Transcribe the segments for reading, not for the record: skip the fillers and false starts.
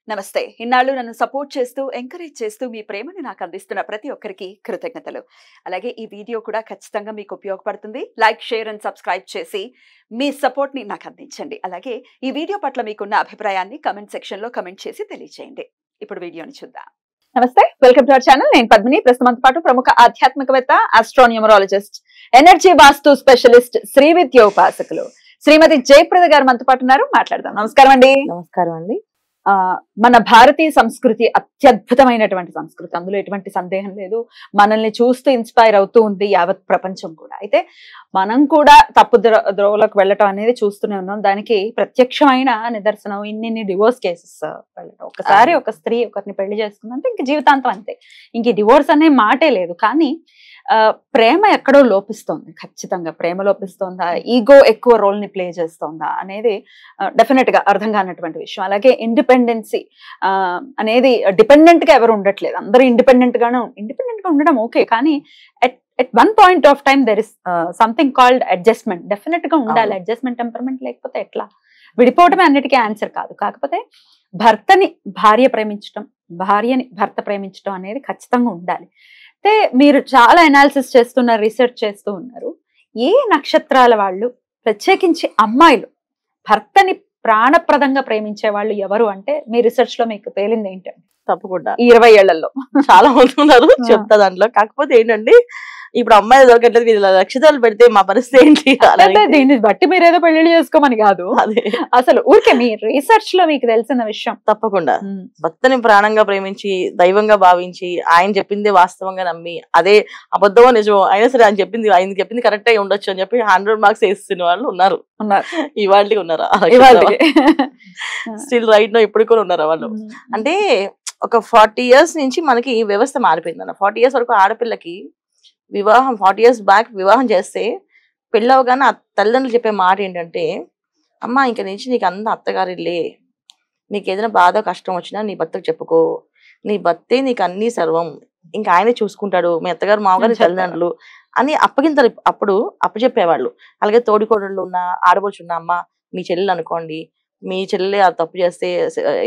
నమస్తే. ఇన్నాళ్ళు నన్ను సపోర్ట్ చేస్తూ, ఎంకరేజ్ చేస్తూ మీ ప్రేమను నాకు అందిస్తున్న ప్రతి ఒక్కరికి కృతజ్ఞతలు. అలాగే ఈ వీడియో కూడా ఖచ్చితంగా మీకు ఉపయోగపడుతుంది. లైక్, షేర్ అండ్ సబ్స్క్రైబ్ చేసి మీ సపోర్ట్‌ని నాకు అందించండి. అలాగే ఈ వీడియో పట్ల మీకున్న అభిప్రాయాన్ని కామెంట్ సెక్షన్‌లో కామెంట్ చేసి తెలియజేయండి. ఇప్పుడు వీడియోని చూద్దాం. నమస్తే, వెల్కమ్ టు అవర్ ఛానల్. నేను పద్మిని. ప్రస్తుతంతో పాటు ప్రముఖ ఆధ్యాత్మికవేత్త, ఆస్ట్రోన్యూమరాలజిస్ట్, ఎనర్జీ వాస్తు స్పెషలిస్ట్, శ్రీ విద్య ఉపాసకులు శ్రీమతి జయప్రద గారు మనతో పాటు ఉన్నారు. మాట్లాడదాం. నమస్కారం అండి. నమస్కారం అండి. మన భారతీయ సంస్కృతి అత్యద్భుతమైనటువంటి సంస్కృతి, అందులో ఎటువంటి సందేహం లేదు. మనల్ని చూస్తూ ఇన్స్పైర్ అవుతూ ఉంది యావత్ ప్రపంచం కూడా. అయితే మనం కూడా తప్పు ద్రోవలోకి వెళ్ళటం అనేది చూస్తూనే ఉన్నాం. దానికి ప్రత్యక్షమైన నిదర్శనం ఇన్ని డివోర్స్ కేసెస్ వెళ్ళటం. ఒకసారి ఒక స్త్రీ ఒకరిని పెళ్లి చేసుకుందంటే ఇంక జీవితాంతం అంతే, ఇంక డివోర్స్ అనే మాటే లేదు. కానీ ప్రేమ ఎక్కడో లోపిస్తోంది. ఖచ్చితంగా ప్రేమ లోపిస్తోందా, ఈగో ఎక్కువ రోల్ ని ప్లే చేస్తోందా అనేది డెఫినెట్ గా అర్థం కానటువంటి విషయం. అలాగే ఇండిపెండెన్సీ అనేది డిపెండెంట్ గా ఎవరు ఉండట్లేదు. అందరూ ఇండిపెండెంట్ గా ఉండడం ఓకే, కానీ at one point of time there is something called adjustment. Definite గా ఉండాలి. అడ్జస్ట్మెంట్, టెంపర్మెంట్ లేకపోతే ఎట్లా? విడిపోవడమే అన్నిటికీ ఆన్సర్ కాదు. కాకపోతే భర్తని భార్య ప్రేమించడం, భార్యని భర్త ప్రేమించడం అనేది ఖచ్చితంగా ఉండాలి. అయితే మీరు చాలా అనాలిసిస్ చేస్తున్నారు, రీసెర్చ్ చేస్తూ ఉన్నారు. ఏ నక్షత్రాల వాళ్ళు, ప్రత్యేకించి అమ్మాయిలు భర్తని ప్రాణప్రదంగా ప్రేమించే వాళ్ళు ఎవరు అంటే మీ రీసెర్చ్ లో మీకు తేలింది ఏంటంటే? తప్పకుండా ఈ 20 ఏళ్లలో చాలా మంది ఉన్నారు చెప్తా దాంట్లో. కాకపోతే ఏంటంటే ఇప్పుడు అమ్మాయి దొరకట్లేదు, వీళ్ళ నక్షత్రాలు పెడితే మా పరిస్థితి ఏంటి? దీన్ని బట్టి మీరు ఏదో పెళ్లి చేసుకోమని కాదు, అదే అసలు ఊరికే మీ రీసెర్చ్ లో మీకు తెలిసిన విషయం. తప్పకుండా భర్తని ప్రాణంగా ప్రేమించి, దైవంగా భావించి, ఆయన చెప్పింది వాస్తవంగా నమ్మి, అదే అబద్ధమో నిజమో అయినా సరే ఆయన చెప్పింది కరెక్ట్ అయి ఉండొచ్చు అని చెప్పి 100 మార్క్స్ వేస్తున్న వాళ్ళు ఉన్నారు. ఇవాళకి ఉన్నారా? స్టిల్ రైట్ నో ఇప్పుడు కూడా ఉన్నారా వాళ్ళు? అంటే ఒక 40 years నుంచి మనకి వ్యవస్థ మారిపోయింది అన్న. 40 years వరకు ఆడపిల్లకి వివాహం, 40 years బ్యాక్ వివాహం చేస్తే పెళ్ళవగానే తల్లిదండ్రులు చెప్పే మాట ఏంటంటే, అమ్మ ఇంక నుంచి నీకు అంత అత్తగారిల్లే, నీకు ఏదైనా బాధ కష్టం వచ్చినా నీ భర్తకు చెప్పుకో, నీ భర్తే నీకు అన్ని సర్వం, ఇంకా ఆయనే చూసుకుంటాడు, మీ అత్తగారు మామగారు తల్లిదండ్రులు అని అప్పగింతలు అప్పుడు అప్పచెప్పేవాళ్ళు. అలాగే తోడికోడళ్ళు ఉన్న, ఆడపడుచు ఉన్న, అమ్మ మీ చెల్లెలు అనుకోండి, మీ చెల్లెలే ఆ తప్పు చేస్తే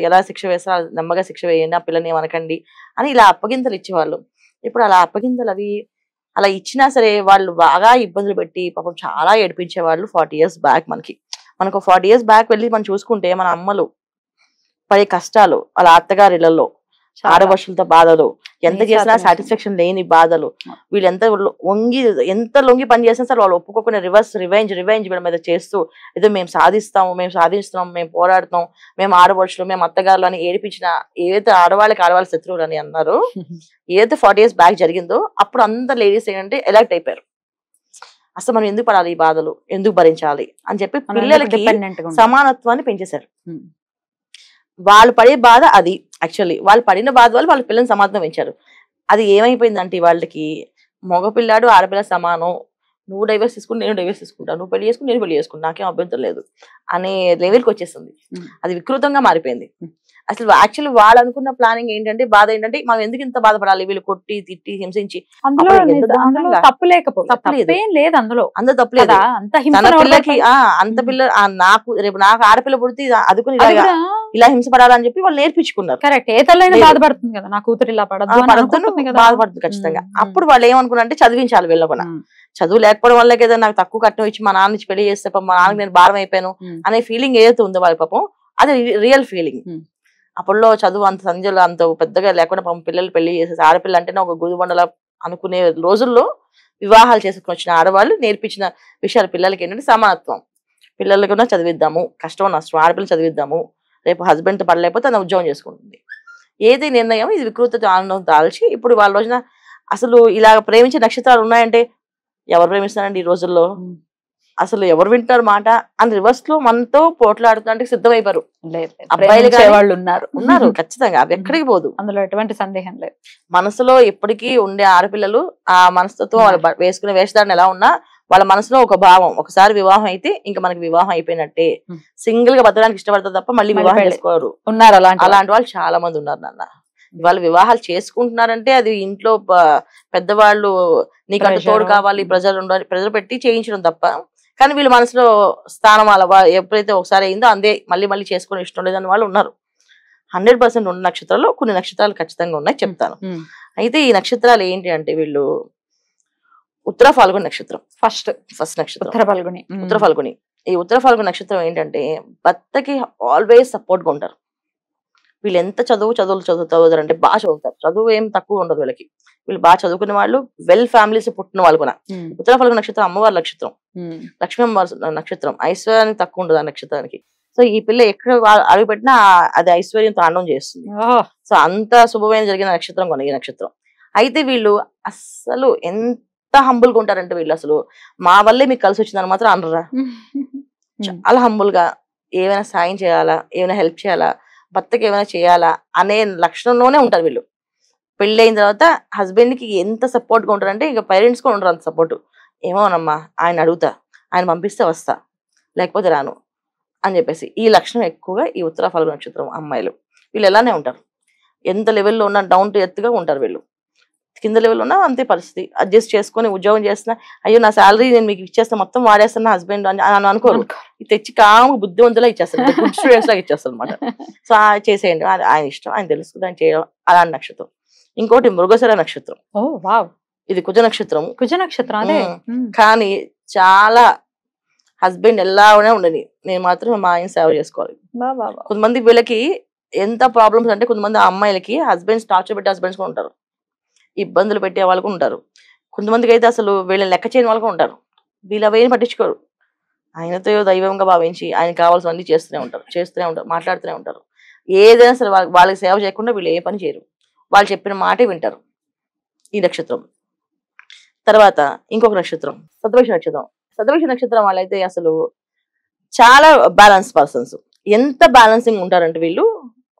ఎలా శిక్ష వేస్తారో నెమ్మగా శిక్ష వేయండి, ఆ పిల్లని ఏమనకండి అని ఇలా అప్పగింతలు ఇచ్చేవాళ్ళు. ఇప్పుడు అలా అప్పగింతలు అవి అలా ఇచ్చినా సరే వాళ్ళు బాగా ఇబ్బందులు పెట్టి పాపం చాలా ఏడిపించేవాళ్ళు 40 years బ్యాక్. మనకు 40 years బ్యాక్ వెళ్ళి మనం చూసుకుంటే మన అమ్మలు పడే కష్టాలు, వాళ్ళ అత్తగారిళ్లలో ఆడవర్షులతో బాధలు, ఎంత చేసినా సాటిస్ఫాక్షన్ లేని బాధలు, వీళ్ళు ఎంత లొంగి పని చేసినా సరే వాళ్ళు ఒప్పుకోకుండా రివెంజ్ వీళ్ళ మీద చేస్తూ ఏదో మేము సాధిస్తున్నాం, మేము పోరాడుతాం, మేము ఆడవర్షులు, మేము అత్తగారులు అని ఏడిపించిన ఏదైతే ఆడవాళ్ళ శత్రువులు అని అన్నారు, ఏదైతే 40 years బ్యాక్ జరిగిందో అప్పుడు అందరు లేడీస్ ఏంటంటే ఎలక్ట్ అయిపోయారు. అసలు మనం ఎందుకు పడాలి ఈ బాధలు, ఎందుకు భరించాలి అని చెప్పి పిల్లలకి సమానత్వాన్ని పెంచేశారు. వాళ్ళు పడే బాధ అది. యాక్చువల్లీ వాళ్ళు పడిన బాధ వల్ల వాళ్ళ పిల్లల్ని సమాధానం పెంచారు. అది ఏమైపోయిందంటే వాళ్ళకి మగపిల్లాడు ఆడపిల్ల సమానం, నువ్వు డైవర్స్ తీసుకుని నేను డైవర్స్ తీసుకుంటాను, నువ్వు పెళ్లి చేసుకుని నేను పెళ్లి చేసుకుంటా, నాకేం అభ్యంతరం లేదు అనే లెవెల్కి వచ్చేస్తుంది. అది వికృతంగా మారిపోయింది. అసలు యాక్చువల్లీ వాళ్ళు అనుకున్న ప్లానింగ్ ఏంటంటే, బాధ ఏంటంటే మనం ఎందుకు ఇంత బాధపడాలి, వీళ్ళు కొట్టి తిట్టి హింసించి. అందులో తప్పు లేకపోతే అందులో తప్పులేదు. తన పిల్లకి అంత పిల్ల నాకు రేపు నాకు ఆడపిల్ల పుడితే అదుకుని ఇలా హింసపడాలని చెప్పి వాళ్ళు నేర్పించుకున్నారు. కరెక్ట్. ఏ తల్లైనా బాధపడుతుంది కదా, నా కూతురు ఇలా బాధపడుతుంది ఖచ్చితంగా. అప్పుడు వాళ్ళు ఏమనుకున్నారంటే చదివించాలి వీళ్ళకుండా. చదువు లేకపోవడం వల్ల ఏదో నాకు తక్కువ కట్నం ఇచ్చి మా నాన్న నుంచి పెళ్లి చేస్తే మా నాన్నకి నేను భారం అయిపోయాను అనే ఫీలింగ్ ఏదైతే ఉందో వాళ్ళ పాపం, అది రియల్ ఫీలింగ్. అప్పుడులో చదువు అంత సంజలు అంత పెద్దగా లేకుండా పాపం పిల్లలు పెళ్లి చేసేసి, ఆడపిల్ల అంటేనే ఒక గుదిబండల అనుకునే రోజుల్లో వివాహాలు చేసుకుని వచ్చిన ఆడవాళ్ళు నేర్పించిన విషయాలు పిల్లలకి ఏంటంటే సమానత్వం, పిల్లలకి కూడా చదివిద్దాము, కష్టం నష్టం, ఆడపిల్లలు చదివిద్దాము, రేపు హస్బెండ్తో పడలేకపోతే తన ఉద్యోగం చేసుకుంటుంది. ఏది నిర్ణయం ఇది వికృత ఆనందం దాల్చి ఇప్పుడు వాళ్ళ రోజున అసలు ఇలా ప్రేమించే నక్షత్రాలు ఉన్నాయంటే ఎవరు ప్రేమిస్తారండి ఈ రోజుల్లో? అసలు ఎవరు వింటారు మాట అని రివర్స్ లో మనతో పోట్లాడుతుంటే సిద్ధమైపోయారు. అబ్బాయిలు వాళ్ళు ఉన్నారు ఖచ్చితంగా, అవి ఎక్కడికి పోదు, అందులో ఎటువంటి సందేహం లేదు. మనసులో ఎప్పటికీ ఉండే ఆడపిల్లలు ఆ మనసుతో వాళ్ళు వేసుకునే వేషధారణ ఎలా ఉన్నా వాళ్ళ మనసులో ఒక భావం, ఒకసారి వివాహం అయితే ఇంకా మనకి వివాహం అయిపోయినట్టే, సింగిల్ గా బతకడానికి ఇష్టపడతారు తప్ప మళ్ళీ వివాహం చేసుకోరు. ఉన్నారు అలాంటి వాళ్ళు చాలా మంది ఉన్నారు నాన్న. వాళ్ళు వివాహాలు చేసుకుంటున్నారంటే అది ఇంట్లో పెద్దవాళ్ళు నీకంటే తోడు కావాలి, ప్రజలు పెట్టి చేయించడం తప్ప, కానీ వీళ్ళ మనసులో స్థానం అలా ఎప్పుడైతే ఒకసారి అయిందో అందే మళ్ళీ చేసుకుని ఇష్టం లేదని వాళ్ళు ఉన్నారు. 100% ఉన్న నక్షత్రాల్లో కొన్ని నక్షత్రాలు ఖచ్చితంగా ఉన్నాయి, చెప్తాను. అయితే ఈ నక్షత్రాలు ఏంటి అంటే వీళ్ళు ఉత్తర ఫాల్గుని నక్షత్రం, ఫస్ట్ నక్షత్రం ఉత్తర ఫాల్గుని. ఈ ఉత్తర ఫాల్గుని నక్షత్రం ఏంటంటే భర్తకి ఆల్వేస్ సపోర్ట్ గా ఉంటారు. వీళ్ళు ఎంత చదువుతారంటే బాగా చదువుతారు, చదువు ఏం తక్కువ ఉండదు వీళ్ళకి. వీళ్ళు బాగా చదువుకునే వాళ్ళు, వెల్ ఫ్యామిలీస్ పుట్టిన వాళ్ళు కూడా. ఉత్తర ఫాల్గుని నక్షత్రం అమ్మవారి నక్షత్రం, లక్ష్మీ అమ్మవారి నక్షత్రం, ఐశ్వర్యానికి తక్కువ ఉండదు ఆ నక్షత్రానికి. సో ఈ పిల్ల ఎక్కడ అడుగు పెట్టినా అది ఐశ్వర్యంతో ఆనందం చేస్తుంది. సో అంత శుభమైన జరిగిన నక్షత్రం కొన ఈ నక్షత్రం. అయితే వీళ్ళు అస్సలు ఎంత హంబుల్ గా ఉంటారంటే వీళ్ళు అసలు మా వల్లే మీకు కలిసి వచ్చిందని మాత్రం అనరా. చాలా హంబుల్ గా ఏమైనా సాయం చేయాలా, ఏమైనా హెల్ప్ చేయాలా, భర్తకి ఏమైనా చేయాలా అనే లక్షణంలోనే ఉంటారు వీళ్ళు. పెళ్లి అయిన తర్వాత హస్బెండ్ కి ఎంత సపోర్ట్ గా ఉంటారంటే ఇక పేరెంట్స్ కూడా ఉంటారు అంత సపోర్ట్. ఏమోనమ్మా ఆయన అడుగుతా, ఆయన పంపిస్తే వస్తా, లేకపోతే రాను అని చెప్పేసి. ఈ లక్షణం ఎక్కువగా ఈ ఉత్తర ఫాల్గుని నక్షత్రం అమ్మాయిలు. వీళ్ళు ఎలానే ఉంటారు, ఎంత లెవెల్లో ఉన్నా డౌన్ టు ఎర్త్ గా ఉంటారు వీళ్ళు. కింద లెవెల్ ఉన్నా అంతే పరిస్థితి, అడ్జస్ట్ చేసుకుని ఉద్యోగం చేస్తున్నా, అయ్యో నా శాలరీ నేను మీకు ఇచ్చేస్తా మొత్తం వాడేస్తాను హస్బెండ్ అని అనుకోరు. తెచ్చి కాము బుద్ధివంతులా ఇచ్చేస్తారు, గుడ్ స్టూడెంట్స్ లాగా ఇచ్చేస్తారు అనమాట. సో చేసేయండి, ఆయన ఇష్టం, ఆయన తెలుసుకుని ఆయన చేయడం. అలాంటి నక్షత్రం. ఇంకోటి మృగశిర నక్షత్రం, ఇది కుజ నక్షత్రం. కానీ చాలా హస్బెండ్ ఎలానే ఉండని, నేను మాత్రం మా ఆయన సేవ చేసుకోవాలి. కొంతమంది వీళ్ళకి ఎంత ప్రాబ్లమ్స్ అంటే కొంతమంది అమ్మాయిలకి హస్బెండ్స్ టార్చర్ పెట్టే హస్బెండ్స్ కూడా ఉంటారు, ఇబ్బందులు పెట్టే వాళ్ళు కూడా ఉంటారు. కొంతమందికి అయితే అసలు వీళ్ళని లెక్క చేయని వాళ్ళు కూడా ఉంటారు. వీళ్ళు అవేం పట్టించుకోరు, ఆయనతో దైవంగా భావించి ఆయన కావాల్సినవన్నీ చేస్తూనే ఉంటారు, మాట్లాడుతూనే ఉంటారు. ఏదైనా సరే వాళ్ళకి సేవ చేయకుండా వీళ్ళు ఏ పని చేయరు, వాళ్ళు చెప్పిన మాటే వింటారు. ఈ నక్షత్రం. తర్వాత ఇంకొక నక్షత్రం శతభిష నక్షత్రం. శతభిష నక్షత్రం వాళ్ళైతే అసలు చాలా బ్యాలెన్స్ పర్సన్స్. ఎంత బ్యాలెన్సింగ్ ఉంటారంటే వీళ్ళు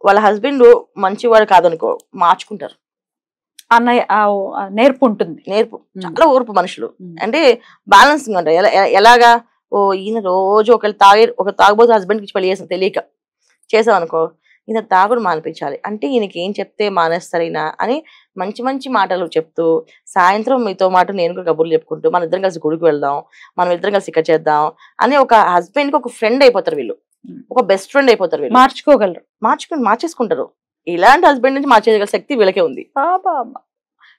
వాళ్ళ హస్బెండ్ మంచివాడు కాదనుకో మార్చుకుంటారు. నేర్పు ఉంటుంది, చాలా ఓర్పు మనుషులు. అంటే బ్యాలెన్సింగ్ అంటారు. ఎలాగా, ఈయన రోజు ఒక తాగుబోతు హస్బెండ్కి ఇచ్చి పెళ్లి చేసాం తెలియక చేసాం అనుకో, ఈయన తాగుడు మానిపించాలి అంటే ఈయనకి ఏం చెప్తే మానేస్తారైనా అని మంచి మంచి మాటలు చెప్తూ, సాయంత్రం మీతో మాట నేను కూడా కబుర్లు చెప్పుకుంటూ మన ఇద్దరం కలిసి గుడికి వెళ్దాం, మనం ఇద్దరం కలిసి ఇక్కడ చేద్దాం అని ఒక హస్బెండ్ కి ఒక ఫ్రెండ్ అయిపోతారు వీళ్ళు, ఒక బెస్ట్ ఫ్రెండ్ అయిపోతారు వీళ్ళు. మార్చేసుకుంటారు. ఇలాంటి హస్బెండ్ నుంచి మార్చేయగల శక్తి వీళ్ళకే ఉంది.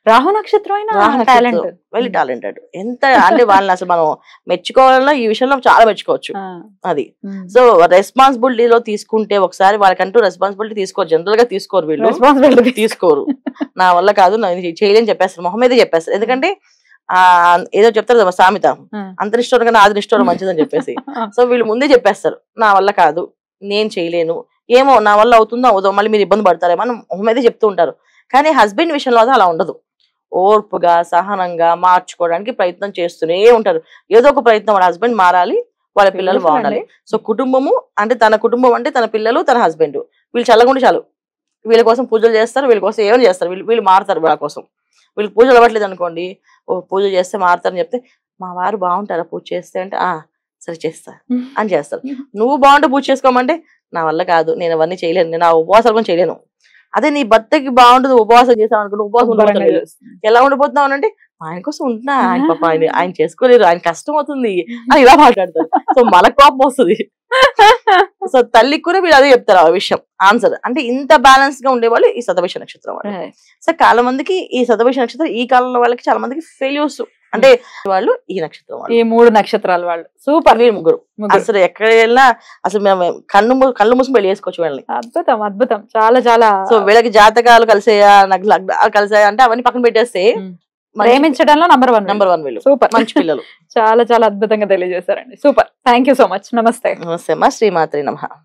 రాహు నక్షత్రం వెరీ టాలెంటెడ్. ఎంత అంటే వాళ్ళని అసలు మనం మెచ్చుకోవాలన్నా ఈ విషయంలో చాలా మెచ్చుకోవచ్చు. అది సో రెస్పాన్సిబిలిటీలో తీసుకుంటే ఒకసారి వాళ్ళకంటూ రెస్పాన్సిబిలిటీ తీసుకోరు, జనరల్ గా తీసుకోరు వీళ్ళు, తీసుకోరు. నా వల్ల కాదు, నేను చేయలేని చెప్పేస్తారు, మొహం మీదే చెప్పేస్తారు. ఎందుకంటే ఏదో చెప్తారు సామెత, అంతనిష్టం కన్నా ఆది నిష్టం మంచిదని చెప్పేసి. సో వీళ్ళు ముందే చెప్పేస్తారు, నా వల్ల కాదు, నేను చేయలేను, ఏమో నా వల్ల అవుతుందో అవుదో, మళ్ళీ మీరు ఇబ్బంది పడతారేమో అని మొహం మీదే చెప్తూ ఉంటారు. కానీ హస్బెండ్ విషయంలో అలా ఉండదు. ఓర్పుగా సహనంగా మార్చుకోవడానికి ప్రయత్నం చేస్తూనే ఉంటారు. ఏదో ఒక ప్రయత్నం, వాళ్ళ హస్బెండ్ మారాలి, వాళ్ళ పిల్లలు బాగుండాలి. సో కుటుంబము అంటే తన కుటుంబం అంటే తన పిల్లలు, తన హస్బెండ్, వీళ్ళు చల్లగుండి చాలు. వీళ్ళ కోసం పూజలు చేస్తారు, వీళ్ళ కోసం ఏమైనా చేస్తారు, వీళ్ళు మారుతారు. వాళ్ళ కోసం వీళ్ళు పూజలు అవ్వట్లేదు అనుకోండి, పూజ చేస్తే మారుతారని చెప్తే, మా వారు బాగుంటారా పూజ చేస్తే అంటే సరే చేస్తా అని చేస్తారు. నువ్వు బాగుంటే పూజ చేసుకోమంటే నా వల్ల కాదు, నేను అవన్నీ చేయలేను, నేను ఆ ఉపవాసాలు కూడా చేయలేను. అదే నీ భర్తకి బాగుంటుంది ఉపవాసం చేసావు అనుకుంటే ఉపవాసం ఉండిపోతాడు. ఎలా ఉండిపోతున్నావు అంటే ఆయన కోసం ఉంటున్నా, ఆయన పాప ఆయన చేసుకోలేరు, ఆయన కష్టం అవుతుంది అని ఇలా మాట్లాడతారు. సో మన కోపం వస్తుంది. సో తల్లికి కూడా వీళ్ళు అదే చెప్తారు ఆ విషయం ఆన్సర్. అంటే ఇంత బ్యాలెన్స్ గా ఉండేవాళ్ళు ఈ శతభిష నక్షత్రం వాళ్ళు. సో చాలా మందికి ఈ శతభిష నక్షత్రం ఈ కాలంలో వాళ్ళకి చాలా మందికి ఫెయిల్యూర్స్ అంటే వాళ్ళు ఈ నక్షత్రం వాళ్ళు, ఈ 3 నక్షత్రాలు వాళ్ళు. సూపర్. వీళ్ళు ముగ్గురు అసలు ఎక్కడ వెళ్ళినా అసలు మేము కళ్ళు మూసుకుని పెళ్లి చేసుకోవచ్చు వీళ్ళని. అద్భుతం అద్భుతం, చాలా చాలా. సో వీళ్ళకి జాతకాలు కలిసాయా, నాకు లగ్నాలు కలిసాయా అంటే అవన్నీ పక్కన పెట్టేస్తే ప్రేమించడంలో నంబర్ వన్ వీళ్ళు. సూపర్, మంచి పిల్లలు. చాలా చాలా అద్భుతంగా తెలియజేశారండి. Super, thank you so much. నమస్తే. నమస్తే అమ్మా. శ్రీమాత్రి నమః.